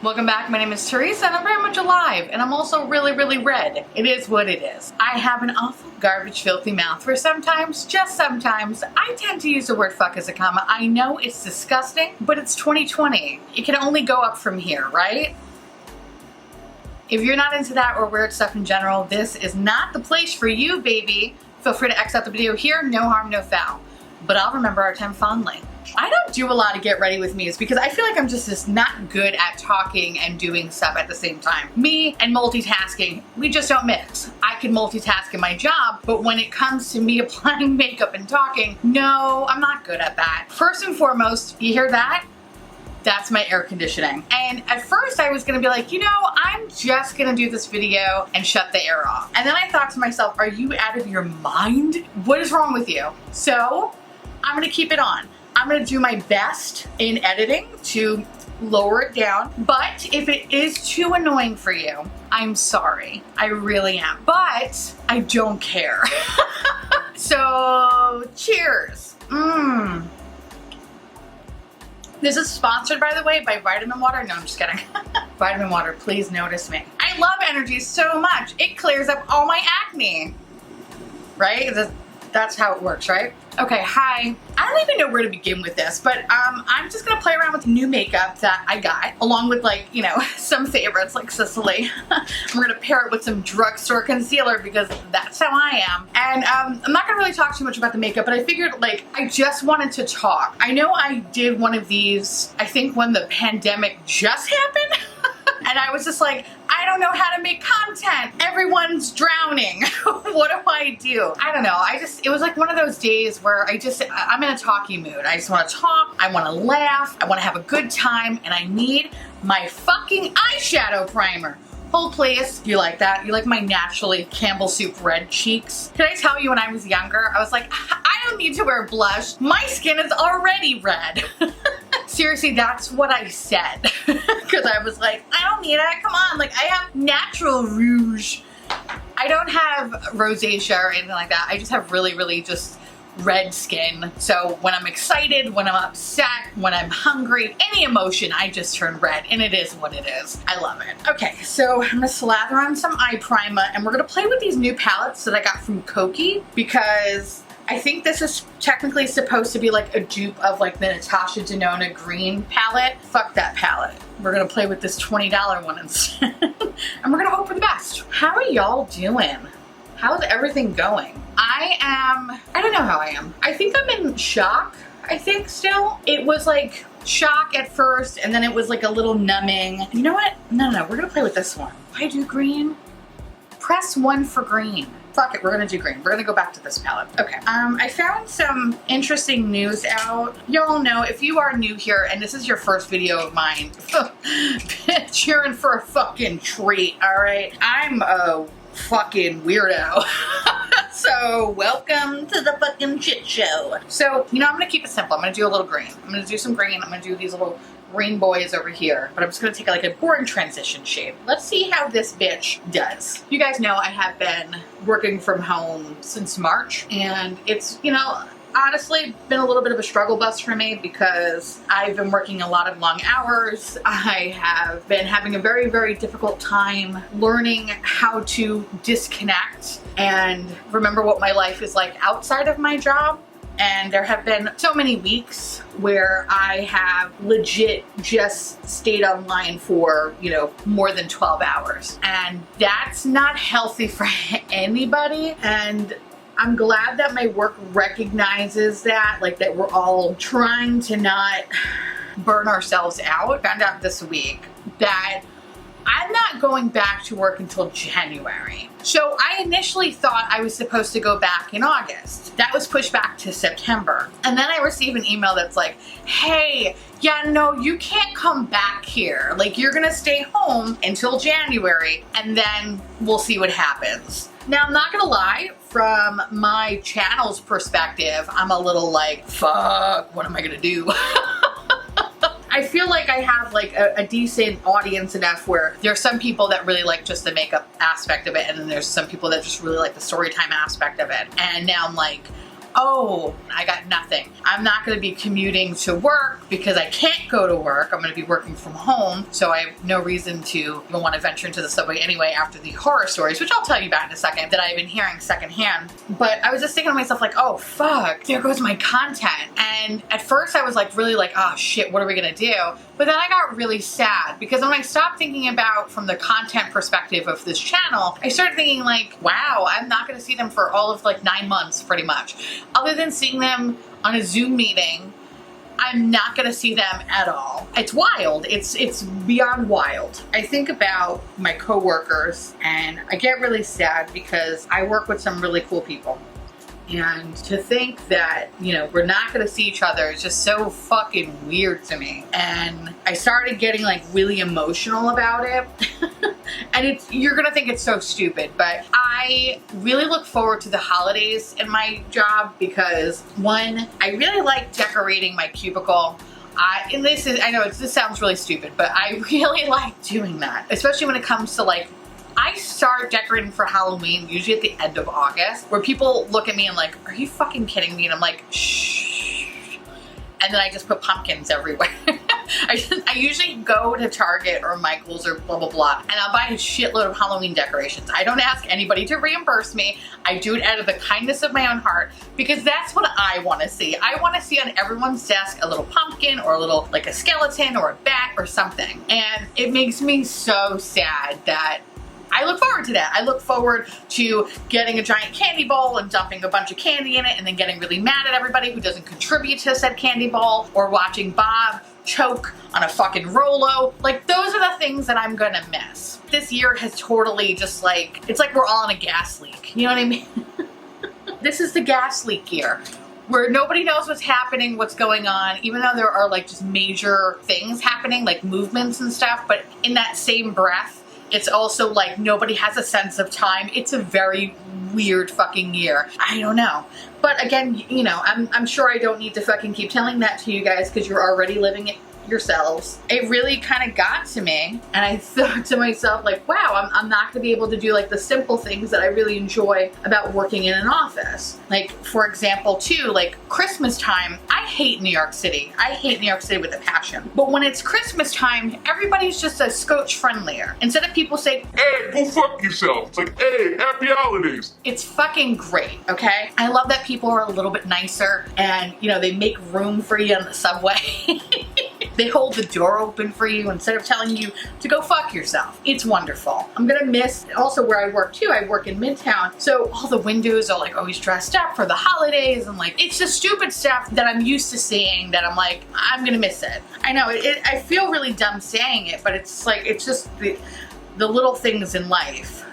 Welcome back. My name is Teresa and I'm very much alive, and I'm also really red. It is what it is. I have an awful garbage filthy mouth where sometimes, just sometimes, I tend to use the word fuck as a comma. I know it's disgusting, but it's 2020. It can only go up from here, right? If you're not into that or weird stuff in general, this is not the place for you, baby. Feel free to X out the video here, no harm, no foul. But I'll remember our time fondly. I don't do a lot of get ready with me's because I feel like I'm just not good at talking and doing stuff at the same time. Me and multitasking, we just don't mix. I can multitask in my job, but when it comes to me applying makeup and talking, no, I'm not good at that. First and foremost, you hear that? That's my air conditioning. And at first I was gonna be like, you know, I'm just gonna do this video and shut the air off. And then I thought to myself, are you out of your mind? What is wrong with you? So I'm gonna keep it on. I'm gonna do my best in editing to lower it down. But if it is too annoying for you, I'm sorry. I really am. But I don't care. So cheers. This is sponsored, by the way, by Vitamin Water. No, I'm just kidding. Vitamin Water, please notice me. I love energy so much. It clears up all my acne. Right? That's how it works, right? Okay, hi. I don't even know where to begin with this, but I'm just gonna play around with new makeup that I got, along with, like, you know, some favorites like Sicily. I'm gonna pair it with some drugstore concealer because that's how I am. And I'm not gonna really talk too much about the makeup, but I figured, like, I just wanted to talk. I know I did one of these, I think when the pandemic just happened. And I was just like, I don't know how to make content. Everyone's drowning. What do I do? I don't know. It was like one of those days where I'm in a talky mood. I just want to talk. I want to laugh. I want to have a good time. And I need my fucking eyeshadow primer. Hold please. You like that? You like my naturally Campbell soup red cheeks? Can I tell you when I was younger, I was like, I don't need to wear blush. My skin is already red. Seriously, that's what I said. Because I was like, I don't need it, come on. Like, I have natural rouge. I don't have rosacea or anything like that. I just have really just red skin. So when I'm excited, when I'm upset, when I'm hungry, any emotion, I just turn red, and it is what it is. I love it. Okay, so I'm gonna slather on some eye primer, and we're gonna play with these new palettes that I got from Koki, because I think this is technically supposed to be like a dupe of like the Natasha Denona green palette. Fuck that palette. We're gonna play with this $20 one instead. And we're gonna hope for the best. How are y'all doing? How's everything going? I don't know how I am. I think I'm in shock, I think still. It was like shock at first, and then it was like a little numbing. You know what? No, we're gonna play with this one. If I do green, press 1 for green. Fuck it, we're gonna do green. We're gonna go back to this palette. Okay. I found some interesting news out. Y'all know, if you are new here and this is your first video of mine, bitch, you're in for a fucking treat, all right? I'm a fucking weirdo. So welcome to the fucking shit show. So, you know, I'm gonna keep it simple. I'm gonna do a little green. I'm gonna do some green. I'm gonna do these little green boys over here, but I'm just gonna take like a boring transition shape. Let's see how this bitch does. You guys know I have been working from home since March, and it's, you know, honestly been a little bit of a struggle bus for me because I've been working a lot of long hours. I have been having a very difficult time learning how to disconnect and remember what my life is like outside of my job. And there have been so many weeks where I have legit just stayed online for, you know, more than 12 hours. And that's not healthy for anybody. And I'm glad that my work recognizes that, like that we're all trying to not burn ourselves out. Found out this week that I'm not going back to work until January. So I initially thought I was supposed to go back in August. That was pushed back to September. And then I received an email that's like, hey, yeah, no, you can't come back here. Like, you're gonna stay home until January, and then we'll see what happens. Now, I'm not gonna lie, from my channel's perspective, I'm a little like, fuck, what am I gonna do? I feel like I have like a decent audience enough where there's some people that really like just the makeup aspect of it, and then there's some people that just really like the story time aspect of it. And now I'm like, oh, I got nothing. I'm not gonna be commuting to work because I can't go to work. I'm gonna be working from home, so I have no reason to even want to venture into the subway anyway after the horror stories, which I'll tell you about in a second, that I've been hearing secondhand. But I was just thinking to myself like, oh fuck, there goes my content. And at first I was like really like, oh shit, what are we gonna do? But then I got really sad because when I stopped thinking about from the content perspective of this channel, I started thinking like, wow, I'm not gonna see them for all of like 9 months pretty much. Other than seeing them on a Zoom meeting, I'm not gonna see them at all. It's wild, it's beyond wild. I think about my coworkers and I get really sad because I work with some really cool people. And to think that, you know, we're not gonna see each other is just so fucking weird to me. And I started getting like really emotional about it. And you're gonna think it's so stupid, but I really look forward to the holidays in my job because one, I really like decorating my cubicle. I know this sounds really stupid, but I really like doing that, especially when it comes to like, I start decorating for Halloween usually at the end of August, where people look at me and like, are you fucking kidding me? And I'm like, shh. And then I just put pumpkins everywhere. I usually go to Target or Michael's or blah, blah, blah, and I'll buy a shitload of Halloween decorations. I don't ask anybody to reimburse me. I do it out of the kindness of my own heart because that's what I want to see. I want to see on everyone's desk a little pumpkin or a little, like a skeleton or a bat or something. And it makes me so sad that I look forward to that. I look forward to getting a giant candy bowl and dumping a bunch of candy in it and then getting really mad at everybody who doesn't contribute to said candy bowl, or watching Bob choke on a fucking Rolo. Like, those are the things that I'm gonna miss. This year has totally just like, it's like we're all in a gas leak. You know what I mean? This is the gas leak year, where nobody knows what's happening, what's going on, even though there are like just major things happening, like movements and stuff, but in that same breath, it's also like nobody has a sense of time. It's a very weird fucking year. I don't know. But again, you know, I'm sure I don't need to fucking keep telling that to you guys because you're already living it yourselves. It really kind of got to me, and I thought to myself like, wow, I'm not gonna be able to do like the simple things that I really enjoy about working in an office. Like, for example, too, like Christmas time, I hate New York City. I hate New York City with a passion. But when it's Christmas time, everybody's just a scotch friendlier. Instead of people say, hey, go fuck yourself, it's like, hey, happy holidays. It's fucking great, okay? I love that people are a little bit nicer and, you know, they make room for you on the subway. They hold the door open for you instead of telling you to go fuck yourself. It's wonderful. I'm gonna miss also where I work too. I work in Midtown, so all the windows are like always dressed up for the holidays, and like it's the stupid stuff that I'm used to seeing that I'm like, I'm gonna miss it. I know, I feel really dumb saying it, but it's like, it's just the little things in life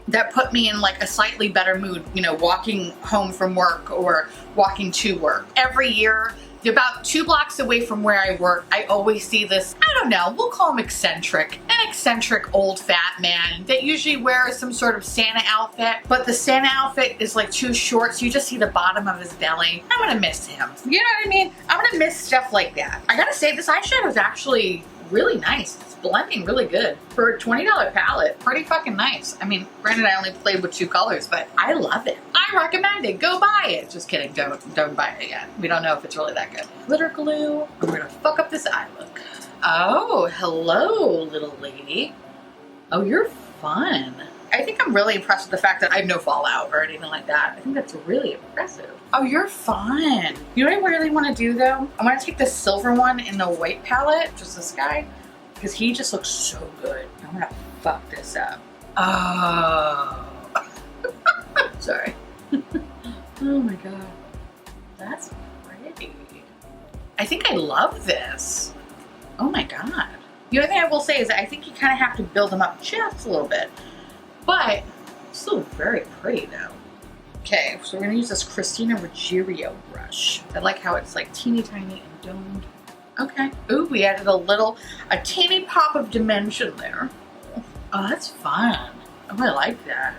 that put me in like a slightly better mood, you know, walking home from work or walking to work. Every year, about 2 blocks away from where I work, I always see this, I don't know, we'll call him eccentric. An eccentric old fat man that usually wears some sort of Santa outfit, but the Santa outfit is like too short, so you just see the bottom of his belly. I'm gonna miss him. You know what I mean? I'm gonna miss stuff like that. I gotta say, this eyeshadow is actually really nice. It's blending really good. For a $20 palette, pretty fucking nice. I mean, granted I only played with 2 colors, but I love it. I recommend it. Go buy it. Just kidding, don't buy it yet. We don't know if it's really that good. Glitter glue. I'm gonna fuck up this eye look. Oh, hello, little lady. Oh, you're fun. I think I'm really impressed with the fact that I have no fallout or anything like that. I think that's really impressive. Oh, you're fun. You know what I really want to do though? I want to take the silver one in the white palette, just this guy, because he just looks so good. I'm gonna fuck this up. Oh. Sorry. Oh my god. That's pretty. I think I love this. Oh my god. The other thing I will say is that I think you kind of have to build them up just a little bit. But it's still very pretty though. Okay, so we're gonna use this Christina Ruggiero brush. I like how it's like teeny tiny and domed. Okay. Ooh, we added a teeny pop of dimension there. Oh, that's fun. Oh, I like that.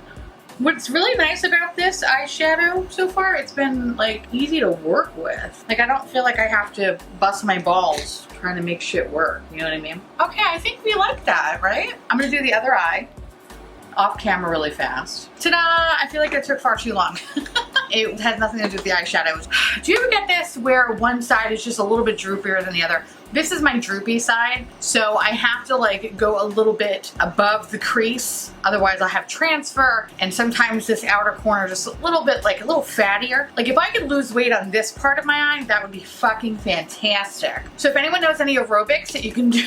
What's really nice about this eyeshadow so far, it's been like easy to work with. Like, I don't feel like I have to bust my balls trying to make shit work. You know what I mean? Okay, I think we like that, right? I'm gonna do the other eye. off camera really fast. Ta-da! I feel like it took far too long. It has nothing to do with the eyeshadows. Do you ever get this where one side is just a little bit droopier than the other? This is my droopy side, so I have to like go a little bit above the crease, otherwise I'll have transfer, and sometimes this outer corner just a little bit, like a little fattier. Like if I could lose weight on this part of my eye, that would be fucking fantastic. So if anyone knows any aerobics that you can do,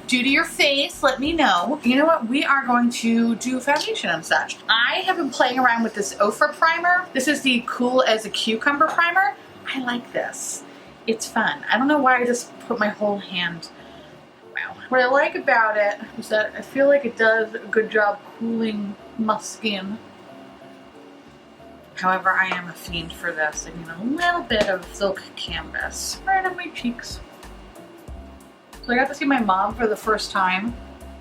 do to your face, let me know. You know what? We are going to do foundation and such. I have been playing around with this Ofra primer. This is the Cool as a Cucumber primer. I like this. It's fun. I don't know why I just put my whole hand. Wow. What I like about it is that I feel like it does a good job cooling my skin. However, I am a fiend for this. I need a little bit of silk canvas right on my cheeks. So I got to see my mom for the first time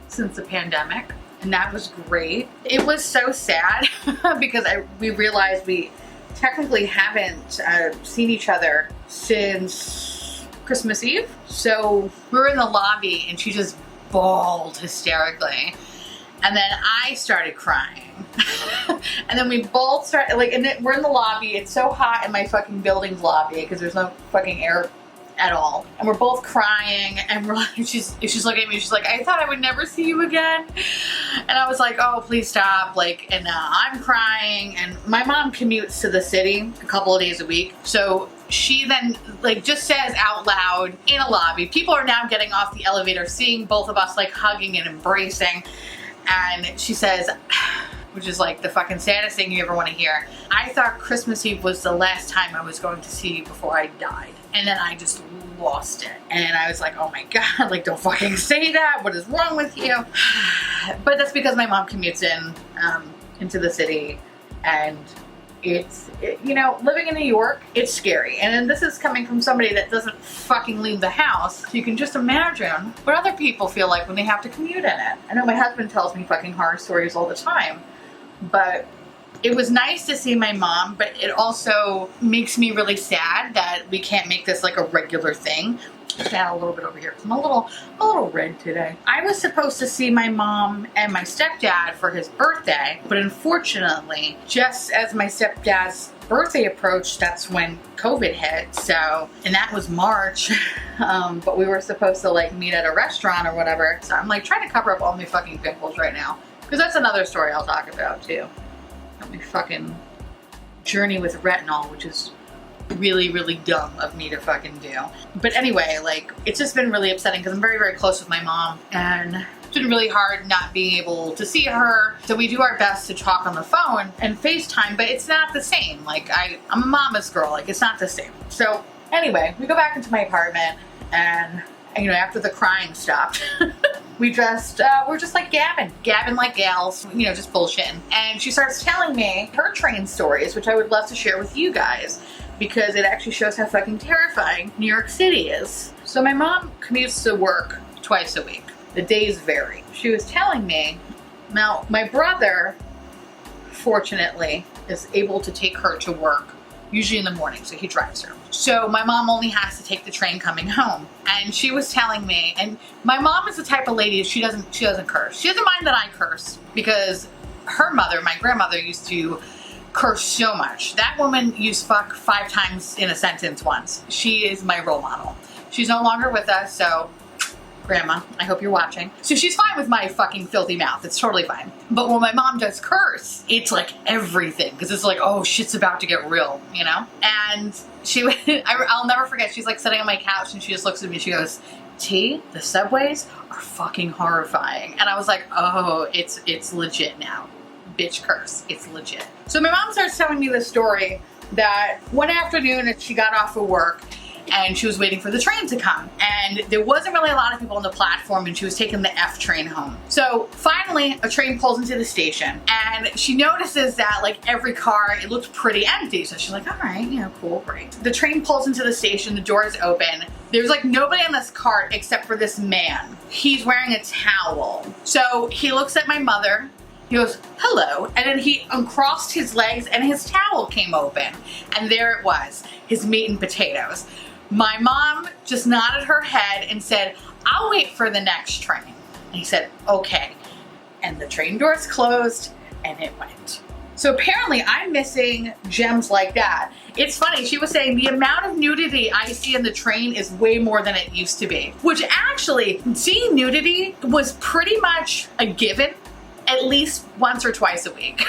since the pandemic, and that was great. It was so sad because we realized we technically haven't seen each other since Christmas Eve. So we were in the lobby and she just bawled hysterically. And then I started crying. And then we both started, like, and then we're in the lobby. It's so hot in my fucking building's lobby because there's no fucking air at all. And we're both crying and we're like, she's looking at me, she's like, I thought I would never see you again. And I was like, oh, please stop. Like, and I'm crying, and my mom commutes to the city a couple of days a week. So she then like just says out loud in a lobby, people are now getting off the elevator, seeing both of us like hugging and embracing. And she says, which is like the fucking saddest thing you ever want to hear, I thought Christmas Eve was the last time I was going to see you before I died. And then I just lost it. And I was like, oh my God, like don't fucking say that. What is wrong with you? But that's because my mom commutes into the city, and you know, living in New York, it's scary. And then this is coming from somebody that doesn't fucking leave the house. So you can just imagine what other people feel like when they have to commute in it. I know my husband tells me fucking horror stories all the time, but it was nice to see my mom, but it also makes me really sad that we can't make this like a regular thing. Just add a little bit over here. I'm a little red today. I was supposed to see my mom and my stepdad for his birthday, but unfortunately, just as my stepdad's birthday approached, that's when COVID hit. So, and that was March, but we were supposed to like meet at a restaurant or whatever. So I'm like trying to cover up all my fucking pimples right now, because that's another story I'll talk about too. My fucking journey with retinol, which is really, really dumb of me to fucking do. But anyway, like, it's just been really upsetting because I'm very, very close with my mom, and it's been really hard not being able to see her. So we do our best to talk on the phone and FaceTime, but it's not the same. Like, I'm a mama's girl. Like, it's not the same. So anyway, we go back into my apartment, and you know, after the crying stopped, we're just like gabbing like gals, you know, just bullshitting. And she starts telling me her train stories, which I would love to share with you guys, because it actually shows how fucking terrifying New York City is. So my mom commutes to work twice a week. The days vary. She was telling me, now my brother, fortunately, is able to take her to work, usually in the morning, so he drives her. So my mom only has to take the train coming home. And she was telling me, and my mom is the type of lady, she doesn't curse. She doesn't mind that I curse, because her mother, my grandmother, used to curse so much. That woman used fuck 5 times in a sentence once. She is my role model. She's no longer with us, so Grandma, I hope you're watching. So she's fine with my fucking filthy mouth. It's totally fine. But when my mom does curse, it's like everything. Because it's like, oh, shit's about to get real, you know? And I'll never forget, she's like sitting on my couch and she just looks at me and she goes, T, the subways are fucking horrifying. And I was like, oh, it's legit now. Bitch curse. It's legit. So my mom starts telling me this story that one afternoon she got off of work and she was waiting for the train to come. And there wasn't really a lot of people on the platform, and she was taking the F train home. So finally, a train pulls into the station, and she notices that like every car, it looked pretty empty. So she's like, all right, you know, cool, great. The train pulls into the station, the doors open. There's like nobody on this cart except for this man. He's wearing a towel. So he looks at my mother. He goes, hello, and then he uncrossed his legs and his towel came open. And there it was, his meat and potatoes. My mom just nodded her head and said, I'll wait for the next train. And he said, okay. and the train doors closed and it went. So apparently I'm missing gems like that. It's funny, she was saying the amount of nudity I see in the train is way more than it used to be. Which actually, seeing nudity was pretty much a given at least once or twice a week.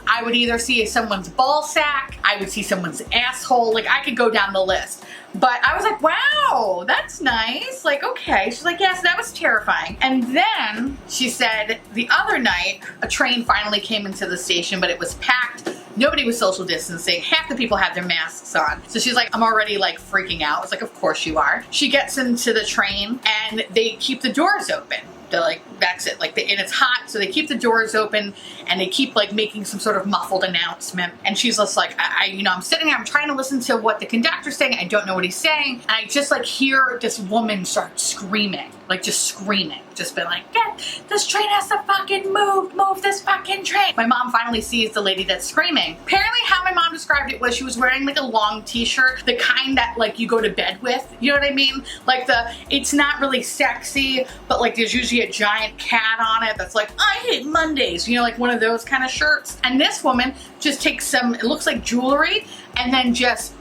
I would either see someone's ball sack, I would see someone's asshole, like I could go down the list. But I was like, wow, that's nice. Like, okay. She's like, yes, that was terrifying. And then she said the other night, a train finally came into the station, but it was packed. Nobody was social distancing. Half the people had their masks on. So she's like, I'm already like freaking out. I was like, of course you are. She gets into the train and they keep the doors open. They're like, that's it. Like, and it's hot, so they keep the doors open and they keep like making some sort of muffled announcement. And she's just like, I'm sitting there, I'm trying to listen to what the conductor's saying. I don't know what he's saying. And I just like hear this woman start screaming, like just screaming, just been like, yeah, this train has to fucking move this fucking train. My mom finally sees the lady that's screaming. Apparently how my mom described it was she was wearing like a long t-shirt, the kind that like you go to bed with, you know what I mean? Like it's not really sexy, but like there's usually a giant cat on it that's like, I hate Mondays, you know, like one of those kind of shirts. And this woman just takes some, it looks like jewelry, and then just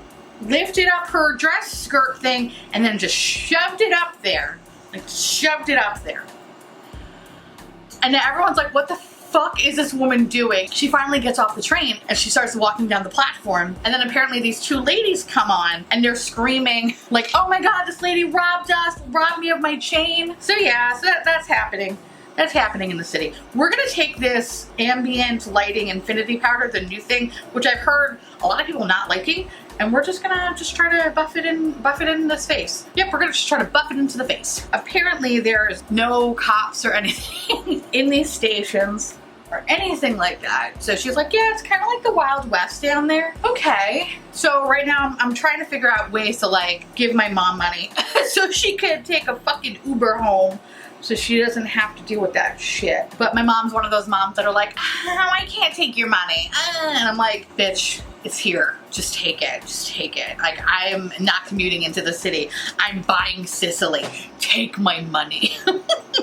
lifted up her dress skirt thing and then just shoved it up there. Like shoved it up there. And then everyone's like, what the fuck is this woman doing? She finally gets off the train and she starts walking down the platform. And then apparently these two ladies come on and they're screaming like, oh my God, this lady robbed us, robbed me of my chain. So yeah, so that's happening. That's happening in the city. We're gonna take this ambient lighting infinity powder, the new thing, which I've heard a lot of people not liking, and we're just gonna try to buff it in this face. Yep, we're gonna just try to buff it into the face. Apparently there's no cops or anything in these stations or anything like that. So she's like, yeah, it's kind of like the Wild West down there. Okay. So right now I'm trying to figure out ways to like give my mom money so she could take a fucking Uber home so she doesn't have to deal with that shit. But my mom's one of those moms that are like, oh, I can't take your money. And I'm like, bitch, it's here. Just take it. Just take it. Like, I am not commuting into the city. I'm buying Sicily. Take my money.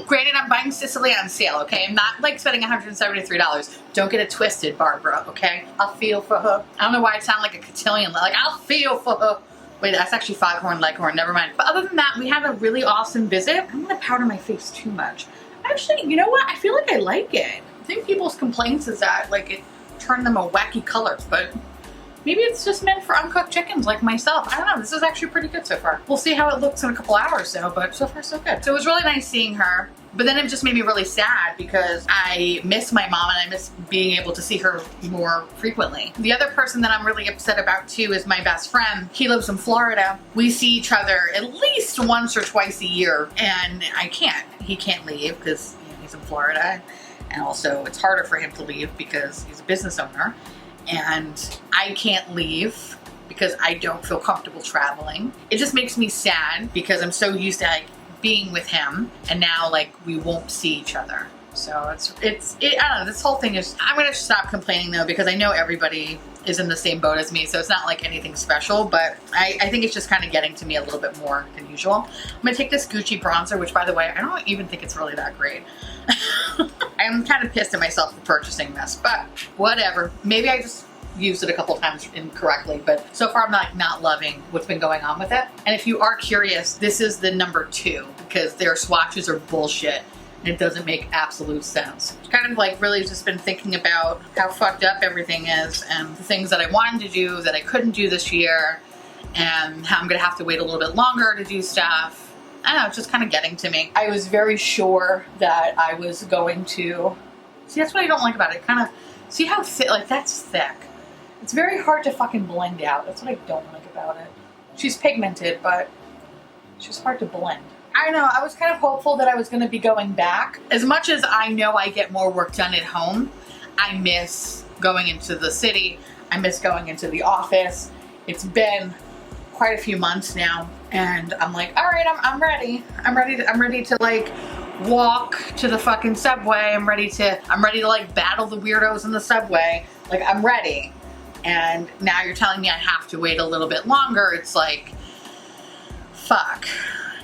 Granted, I'm buying Sicily on sale, okay? I'm not like spending $173. Don't get it twisted, Barbara, okay? I'll feel for her. I don't know why I sound like a cotillion. Like, I'll feel for her. Wait, that's actually Foghorn Leghorn, never mind. But other than that, we had a really awesome visit. I'm gonna powder my face too much. Actually, you know what? I feel like I like it. I think people's complaints is that like it turned them a wacky colors, but maybe it's just meant for uncooked chickens like myself. I don't know, this is actually pretty good so far. We'll see how it looks in a couple hours though, but so far so good. So it was really nice seeing her. But then it just made me really sad because I miss my mom and I miss being able to see her more frequently. The other person that I'm really upset about too is my best friend. He lives in Florida. We see each other at least once or twice a year and I can't. He can't leave because he's in Florida. And also it's harder for him to leave because he's a business owner. And I can't leave because I don't feel comfortable traveling. It just makes me sad because I'm so used to like being with him and now like we won't see each other. So I don't know, this whole thing is, I'm gonna stop complaining though because I know everybody is in the same boat as me, so it's not like anything special, but I think it's just kind of getting to me a little bit more than usual. I'm gonna take this Gucci bronzer, which by the way, I don't even think it's really that great. I'm kind of pissed at myself for purchasing this, but whatever. Maybe I just used it a couple times incorrectly, but so far I'm not loving what's been going on with it. And if you are curious, this is the number 2 because their swatches are bullshit. It doesn't make absolute sense. Kind of like really just been thinking about how fucked up everything is and the things that I wanted to do that I couldn't do this year and how I'm gonna have to wait a little bit longer to do stuff. I don't know, it's just kind of getting to me. I was very sure that I was going to, see that's what I don't like about it, kind of, see how thick, like that's thick. It's very hard to fucking blend out. That's what I don't like about it. She's pigmented, but she's hard to blend. I don't know, I was kind of hopeful that I was gonna be going back. As much as I know I get more work done at home, I miss going into the city. I miss going into the office. It's been quite a few months now, and I'm like, all right, I'm ready. I'm ready to like walk to the fucking subway. I'm ready to like battle the weirdos in the subway. Like I'm ready. And now you're telling me I have to wait a little bit longer. It's like, fuck.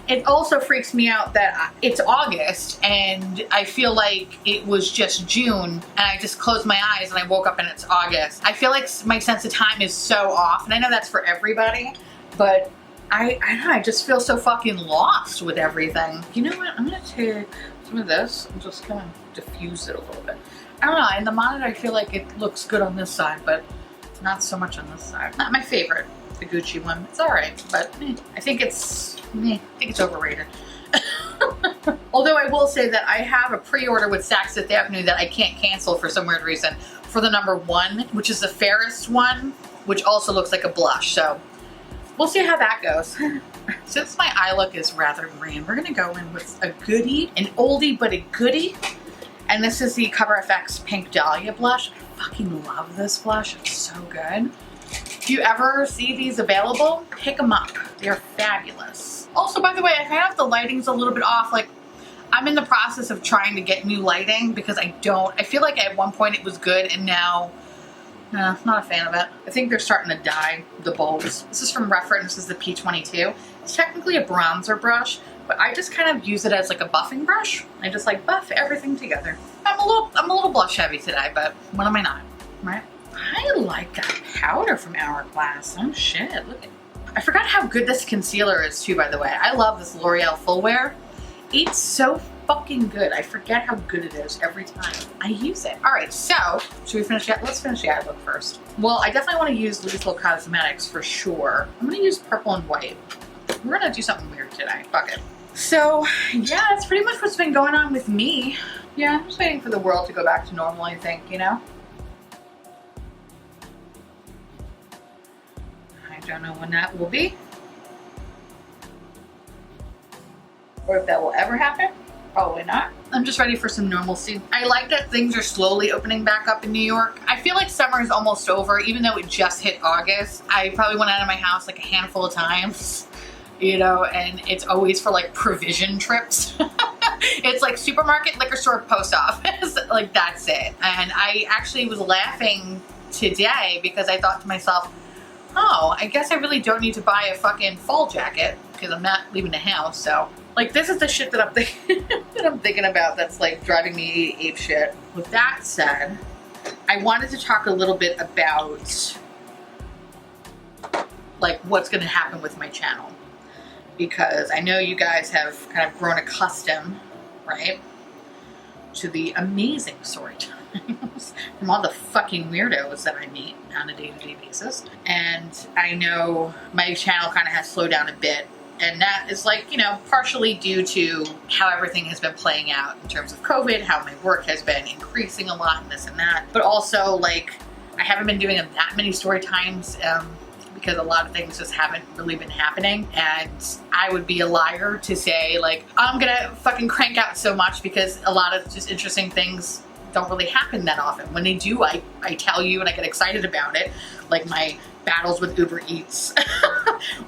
it also freaks me out that it's August and I feel like it was just June and I just closed my eyes and I woke up and it's August. I feel like my sense of time is so off, and I know that's for everybody, but I don't know, I just feel so fucking lost with everything. You know what? I'm gonna take some of this and just kind of diffuse it a little bit. I don't know, in the monitor I feel like it looks good on this side, but not so much on this side. Not my favorite, the Gucci one. It's alright, but I think it's overrated. Although I will say that I have a pre-order with Saks Fifth Avenue that I can't cancel for some weird reason for the number 1, which is the fairest one, which also looks like a blush. So we'll see how that goes. Since my eye look is rather green, we're gonna go in with a goodie, an oldie but a goodie. And this is the Cover FX Pink Dahlia blush. I fucking love this blush, it's so good. If you ever see these available, pick them up. They're fabulous. Also, by the way, I find out the lighting's a little bit off. Like, I'm in the process of trying to get new lighting because I feel like at one point it was good and now, not a fan of it. I think they're starting to die, the bulbs. This is from Reference, this is the P22. It's technically a bronzer brush, but I just kind of use it as like a buffing brush. I just like buff everything together. I'm a little blush heavy today, but when am I not, right? I like that powder from Hourglass. Oh shit, look at, I forgot how good this concealer is too, by the way. I love this L'Oreal Full Wear. It's so fucking good. I forget how good it is every time I use it. All right, so should we finish that? Let's finish the eye look first. Well, I definitely want to use Lethal Cosmetics for sure. I'm gonna use purple and white. We're gonna do something weird today. Fuck it. So yeah, that's pretty much what's been going on with me. Yeah, I'm just waiting for the world to go back to normal, I think, you know? I don't know when that will be, or if that will ever happen. Probably not. I'm just ready for some normalcy. I like that things are slowly opening back up in New York. I feel like summer is almost over, even though it just hit August. I probably went out of my house like a handful of times, you know, and it's always for like provision trips. It's like supermarket, liquor store, post office. Like, that's it. And I actually was laughing today because I thought to myself, oh, I guess I really don't need to buy a fucking fall jacket because I'm not leaving the house. So, like, this is the shit that I'm thinking about that's like driving me ape shit. With that said, I wanted to talk a little bit about like what's going to happen with my channel, because I know you guys have kind of grown accustomed, right, to the amazing story times from all the fucking weirdos that I meet on a day-to-day basis. And I know my channel kind of has slowed down a bit, and that is like, you know, partially due to how everything has been playing out in terms of COVID, how my work has been increasing a lot and this and that. But also, like, I haven't been doing that many story times because a lot of things just haven't really been happening. And I would be a liar to say, like, I'm gonna fucking crank out so much, because a lot of just interesting things don't really happen that often. When they do, I tell you and I get excited about it. Like my battles with Uber Eats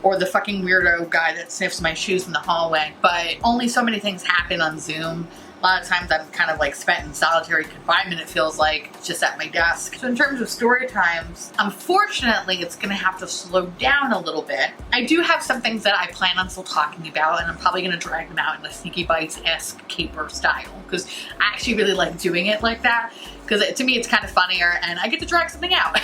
or the fucking weirdo guy that sniffs my shoes in the hallway. But only so many things happen on Zoom. A lot of times I'm kind of like spent in solitary confinement, it feels like, just at my desk. So in terms of story times, unfortunately, it's gonna have to slow down a little bit. I do have some things that I plan on still talking about, and I'm probably gonna drag them out in a Sneaky Bites-esque caper style, because I actually really like doing it like that, because to me it's kind of funnier and I get to drag something out,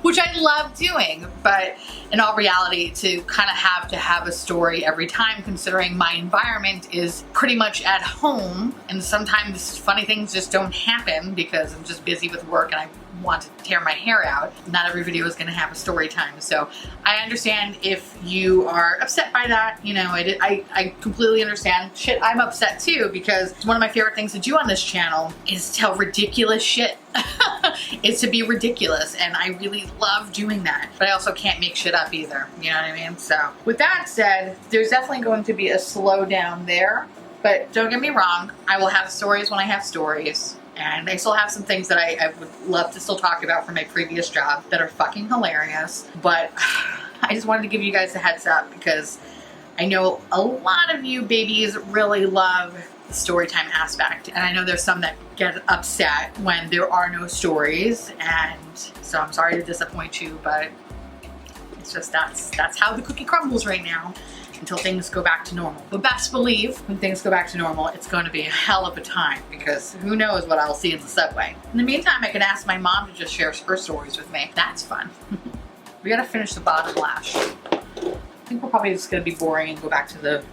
which I love doing. But in all reality, to kind of have a story every time, considering my environment is pretty much at home, and sometimes funny things just don't happen because I'm just busy with work and I want to tear my hair out. Not every video is going to have a story time. So I understand if you are upset by that. You know, I completely understand. Shit, I'm upset too, because one of my favorite things to do on this channel is tell ridiculous shit. Is to be ridiculous, and I really love doing that. But I also can't make shit up either. You know what I mean? So with that said, there's definitely going to be a slowdown there. But don't get me wrong, I will have stories when I have stories. And I still have some things that I would love to still talk about from my previous job that are fucking hilarious. But I just wanted to give you guys a heads up, because I know a lot of you babies really love the storytime aspect. And I know there's some that get upset when there are no stories. And so I'm sorry to disappoint you, but it's just that's how the cookie crumbles right now. until things go back to normal. But best believe when things go back to normal, it's going to be a hell of a time because who knows what I'll see in the subway. In the meantime, I can ask my mom to just share her stories with me. That's fun. We gotta finish the bottom lash. I think we're probably just gonna be boring and go back to that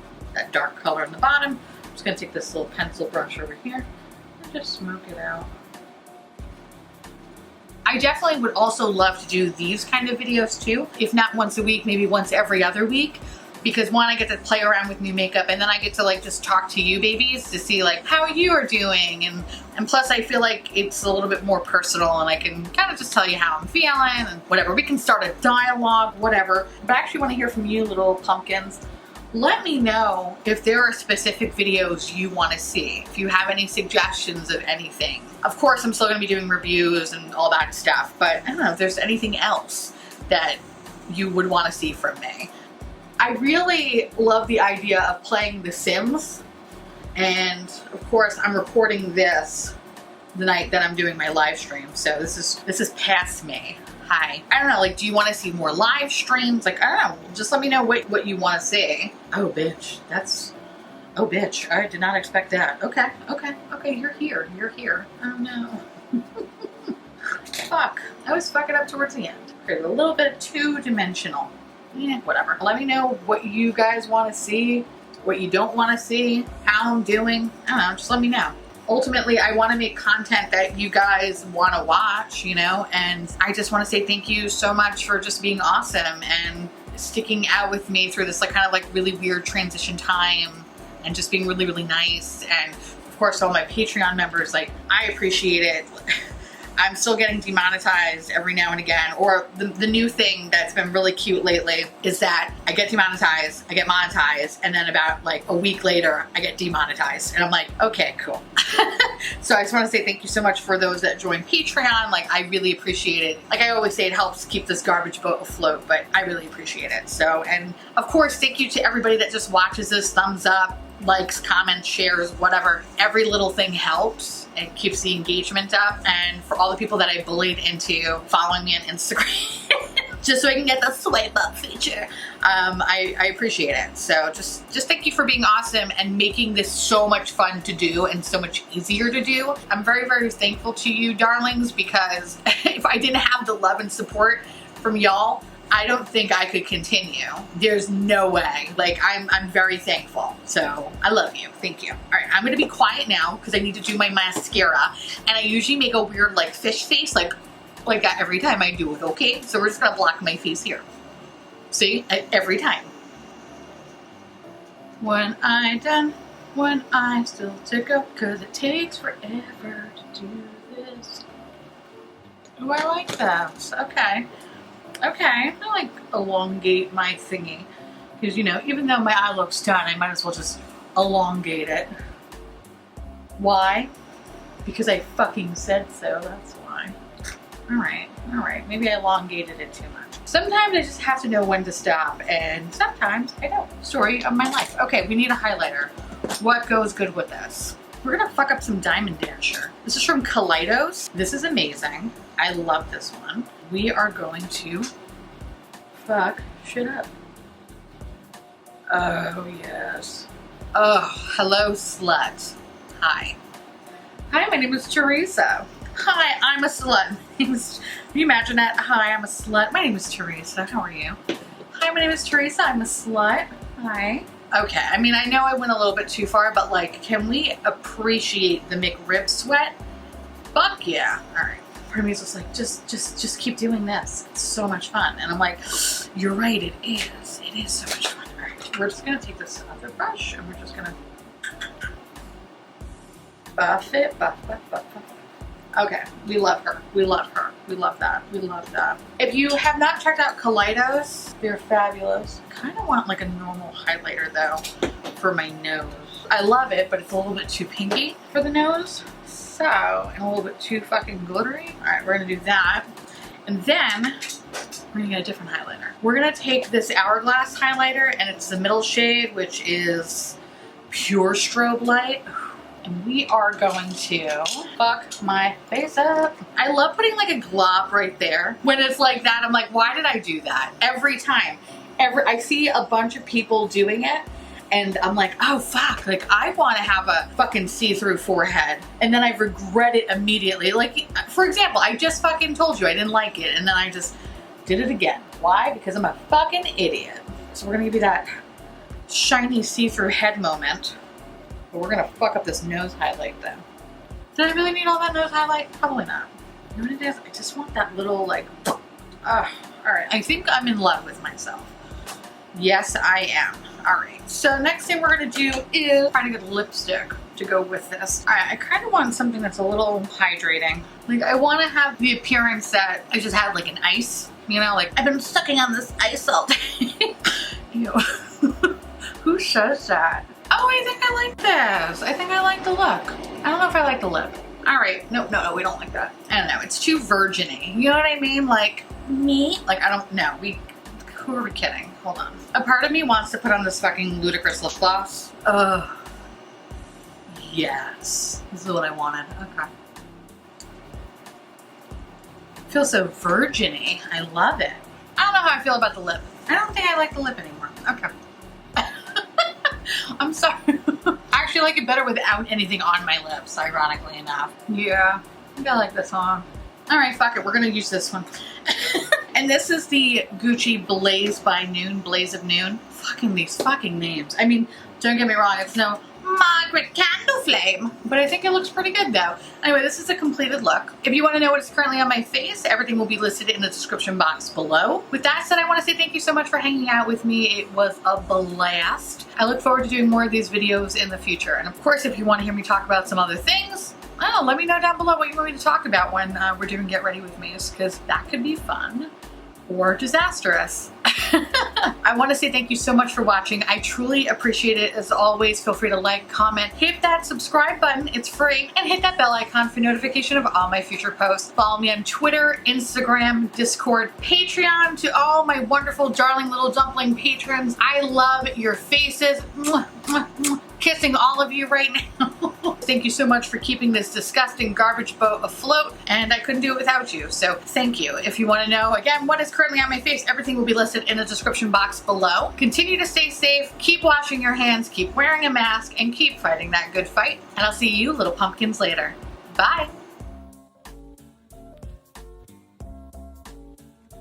dark color in the bottom. I'm just gonna take this little pencil brush over here and just smoke it out. I definitely would also love to do these kind of videos too. If not once a week, maybe once every other week. Because one, I get to play around with new makeup, and then I get to like just talk to you babies to see like how you are doing. And plus I feel like it's a little bit more personal and I can kind of just tell you how I'm feeling and whatever. We can start a dialogue, whatever. But I actually want to hear from you little pumpkins. Let me know if there are specific videos you want to see. If you have any suggestions of anything. Of course, I'm still going to be doing reviews and all that stuff, but I don't know if there's anything else that you would want to see from me. I really love the idea of playing The Sims, and of course I'm recording this the night that I'm doing my live stream, so this is past me. Hi. I don't know, like, do you want to see more live streams? Like, I don't know, just let me know what you want to see. Oh bitch, oh bitch, I did not expect that. Okay, you're here. Oh no. Fuck, I always fuck it up towards the end. Okay, a little bit two-dimensional. Yeah, whatever. Let me know what you guys want to see, what you don't want to see, how I'm doing. I don't know, just let me know. Ultimately, I want to make content that you guys want to watch, you know, and I just want to say thank you so much for just being awesome and sticking out with me through this like kind of like really weird transition time and just being really, really nice. And of course, all my Patreon members, like, I appreciate it. I'm still getting demonetized every now and again, or the new thing that's been really cute lately is that I get demonetized, I get monetized, and then about like a week later, I get demonetized. And I'm like, okay, cool. So I just want to say thank you so much for those that join Patreon. Like, I really appreciate it. Like I always say, it helps keep this garbage boat afloat, but I really appreciate it. So, and of course, thank you to everybody that just watches this, thumbs up, likes, comments, shares, whatever. Every little thing helps and keeps the engagement up. And for all the people that I bullied into following me on Instagram just so I can get the swipe up feature, I appreciate it. So just thank you for being awesome and making this so much fun to do and so much easier to do. I'm very, very thankful to you, darlings, because if I didn't have the love and support from y'all, I don't think I could continue. There's no way. Like, I'm very thankful. So I love you. Thank you. All right, I'm gonna be quiet now because I need to do my mascara. And I usually make a weird like fish face, like that every time I do it, okay? So we're just gonna block my face here. See, every time. When I still to go, cause it takes forever to do this. Oh, I like that. Okay. Okay, I like elongate my thingy. Because, you know, even though my eye looks done, I might as well just elongate it. Why? Because I fucking said so, that's why. Alright. Maybe I elongated it too much. Sometimes I just have to know when to stop, and sometimes I don't. Story of my life. Okay, we need a highlighter. What goes good with this? We're gonna fuck up some Diamond Dasher. This is from Kaleidos. This is amazing. I love this one. We are going to fuck shit up. Oh, yes. Oh, hello, slut. Hi. Hi, my name is Theresa. Hi, I'm a slut. Can you imagine that? Hi, I'm a slut. My name is Theresa. How are you? Hi, my name is Theresa. I'm a slut. Hi. Okay, I mean, I know I went a little bit too far, but like, can we appreciate the McRib sweat? Fuck yeah. All right. Part of me is just like, just keep doing this. It's so much fun. And I'm like, you're right, it is. It is so much fun. All right, we're just gonna take this other brush and we're just gonna buff it, buff. Okay, we love her. We love her. We love that. We love that. If you have not checked out Kaleidos, they're fabulous. I kind of want like a normal highlighter though for my nose. I love it, but it's a little bit too pinky for the nose. So, and a little bit too fucking glittery. All right, we're gonna do that. And then we're gonna get a different highlighter. We're gonna take this Hourglass highlighter, and it's the middle shade, which is Pure Strobe Light. And we are going to fuck my face up. I love putting like a glob right there. When it's like that, I'm like, why did I do that? Every time. I see a bunch of people doing it, and I'm like, oh fuck, like I want to have a fucking see-through forehead, and then I regret it immediately. Like, for example, I just fucking told you I didn't like it, and then I just did it again. Why? Because I'm a fucking idiot. So we're gonna give you that shiny see-through head moment, but we're gonna fuck up this nose highlight though. Did I really need all that nose highlight? Probably not. You know what it is? I just want that little like, all right. I think I'm in love with myself. Yes, I am. All right. So next thing we're gonna do is find a good lipstick to go with this. All right. I kind of want something that's a little hydrating. Like I want to have the appearance that I just had like an ice. You know, like I've been sucking on this ice all day. Ew. Who says that? Oh, I think I like this. I think I like the look. I don't know if I like the lip. All right. No, we don't like that. I don't know. It's too virgin-y. You know what I mean? Like me? Like I don't know. Who are we kidding? Hold on. A part of me wants to put on this fucking ludicrous lip gloss. Ugh. Yes. This is what I wanted. Okay. Feels so virgin-y. I love it. I don't know how I feel about the lip. I don't think I like the lip anymore. Okay. I'm sorry. I actually like it better without anything on my lips, ironically enough. Yeah. I think I like this one. All right, fuck it. We're going to use this one. And this is the Gucci Blaze by Noon, Blaze of Noon. Fucking these fucking names. I mean, don't get me wrong. It's no Margaret Candleflame, but I think it looks pretty good though. Anyway, this is a completed look. If you want to know what is currently on my face, everything will be listed in the description box below. With that said, I want to say thank you so much for hanging out with me. It was a blast. I look forward to doing more of these videos in the future. And of course, if you want to hear me talk about some other things, let me know down below what you want me to talk about when we're doing Get Ready With Me, because that could be fun or disastrous. I want to say thank you so much for watching. I truly appreciate it. As always, feel free to like, comment, hit that subscribe button, it's free, and hit that bell icon for notification of all my future posts. Follow me on Twitter, Instagram, Discord, Patreon. To all my wonderful, darling little dumpling patrons, I love your faces. Mwah, mwah, mwah. Kissing all of you right now. Thank you so much for keeping this disgusting garbage boat afloat, and I couldn't do it without you, so thank you. If you want to know, again, what is currently on my face, everything will be listed in the description box below. Continue to stay safe, keep washing your hands, keep wearing a mask, and keep fighting that good fight. And I'll see you little pumpkins later. Bye.